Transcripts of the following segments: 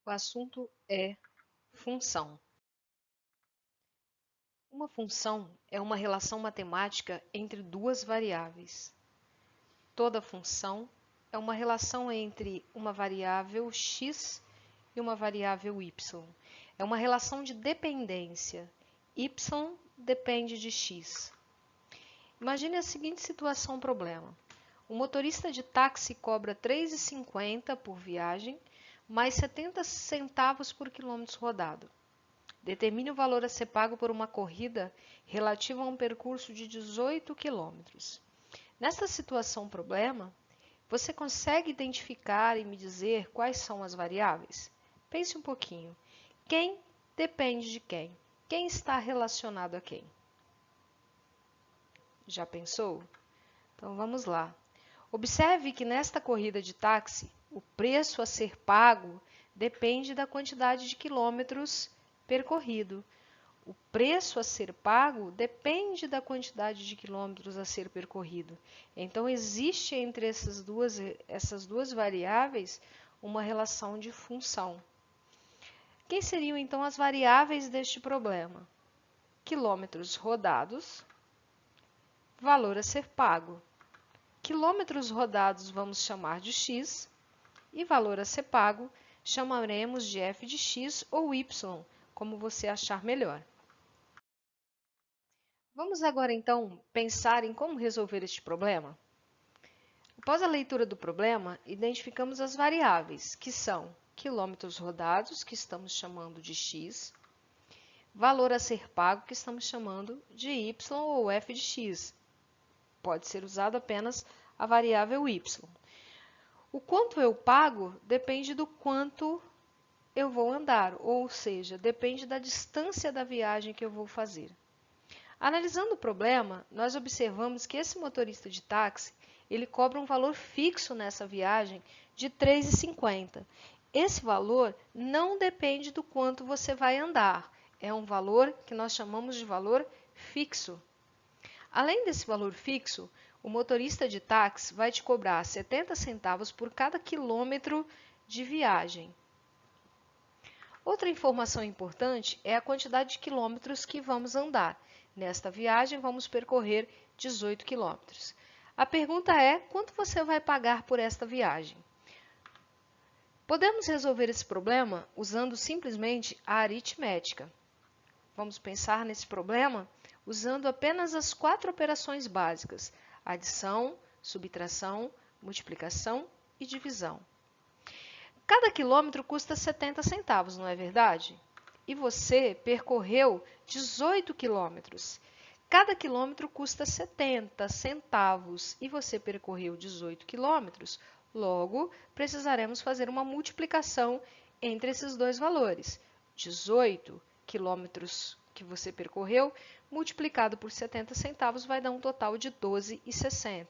O assunto é função. Uma função é uma relação matemática entre duas variáveis. Toda função é uma relação entre uma variável x e uma variável y. É uma relação de dependência. Y depende de x. Imagine a seguinte situação problema. O motorista de táxi cobra R$ 3,50 por viagem, mais 70 centavos por quilômetro rodado. Determine o valor a ser pago por uma corrida relativa a um percurso de 18 quilômetros. Nesta situação problema, você consegue identificar e me dizer quais são as variáveis? Pense um pouquinho. Quem depende de quem? Quem está relacionado a quem? Já pensou? Então vamos lá. Observe que nesta corrida de táxi, o preço a ser pago depende da quantidade de quilômetros percorrido. O preço a ser pago depende da quantidade de quilômetros a ser percorrido. Então, existe entre essas duas variáveis uma relação de função. Quem seriam, então, as variáveis deste problema? Quilômetros rodados, valor a ser pago. Quilômetros rodados vamos chamar de x e valor a ser pago chamaremos de f de x ou y, como você achar melhor. Vamos agora, então, pensar em como resolver este problema? Após a leitura do problema, identificamos as variáveis, que são quilômetros rodados, que estamos chamando de x, valor a ser pago, que estamos chamando de y ou f de x. Pode ser usado apenas a variável y. O quanto eu pago depende do quanto eu vou andar, ou seja, depende da distância da viagem que eu vou fazer. Analisando o problema, nós observamos que esse motorista de táxi, ele cobra um valor fixo nessa viagem de R$ 3,50. Esse valor não depende do quanto você vai andar, é um valor que nós chamamos de valor fixo. Além desse valor fixo, o motorista de táxi vai te cobrar 70 centavos por cada quilômetro de viagem. Outra informação importante é a quantidade de quilômetros que vamos andar. Nesta viagem, vamos percorrer 18 quilômetros. A pergunta é, quanto você vai pagar por esta viagem? Podemos resolver esse problema usando simplesmente a aritmética. Vamos pensar nesse problema usando apenas as 4 operações básicas: adição, subtração, multiplicação e divisão. Cada quilômetro custa 70 centavos, não é verdade? E você percorreu 18 quilômetros. Cada quilômetro custa 70 centavos e você percorreu 18 quilômetros. Logo, precisaremos fazer uma multiplicação entre esses dois valores. 18 quilômetros que você percorreu, multiplicado por 70 centavos, vai dar um total de 12,60.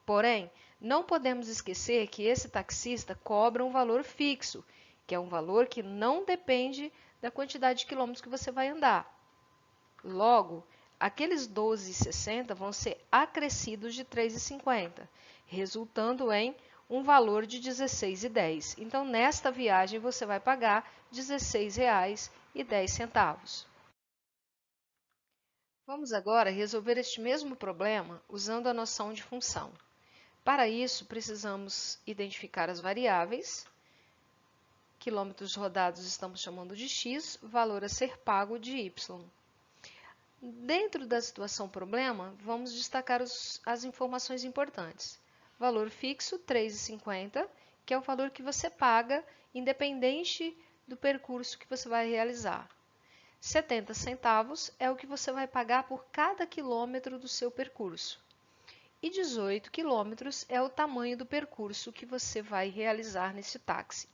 Porém, não podemos esquecer que esse taxista cobra um valor fixo, que é um valor que não depende da quantidade de quilômetros que você vai andar. Logo, aqueles 12,60 vão ser acrescidos de 3,50, resultando em um valor de R$ 16,10. Então, nesta viagem, você vai pagar R$ 16,10. Vamos agora resolver este mesmo problema usando a noção de função. Para isso, precisamos identificar as variáveis. Quilômetros rodados estamos chamando de x, valor a ser pago de y. Dentro da situação problema, vamos destacar as informações importantes. Valor fixo, R$ 3,50, que é o valor que você paga, independente do percurso que você vai realizar. 70 centavos é o que você vai pagar por cada quilômetro do seu percurso. E 18 quilômetros é o tamanho do percurso que você vai realizar nesse táxi.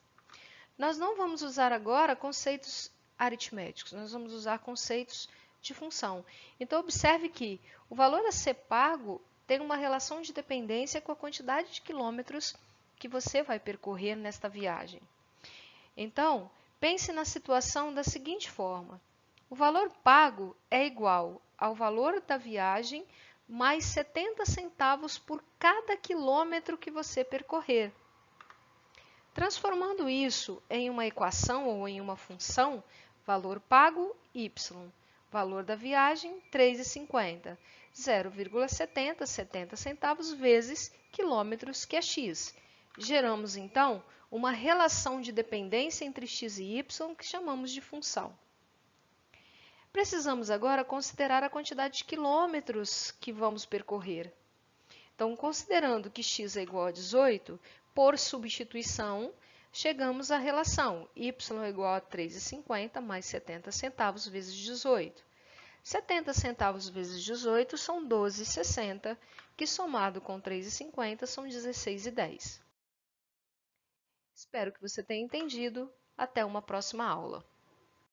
Nós não vamos usar agora conceitos aritméticos, nós vamos usar conceitos de função. Então, observe que o valor a ser pago tem uma relação de dependência com a quantidade de quilômetros que você vai percorrer nesta viagem. Então, pense na situação da seguinte forma: o valor pago é igual ao valor da viagem mais 70 centavos por cada quilômetro que você percorrer. Transformando isso em uma equação ou em uma função, valor pago, y. Valor da viagem, R$ 3,50. 0,70 centavos vezes quilômetros, que é x. Geramos, então, uma relação de dependência entre x e y, que chamamos de função. Precisamos agora considerar a quantidade de quilômetros que vamos percorrer. Então, considerando que x é igual a 18, por substituição, chegamos à relação y é igual a 3,50 mais 70 centavos vezes 18. 70 centavos vezes 18 são 12,60, que somado com 3,50 são 16,10. Espero que você tenha entendido. Até uma próxima aula.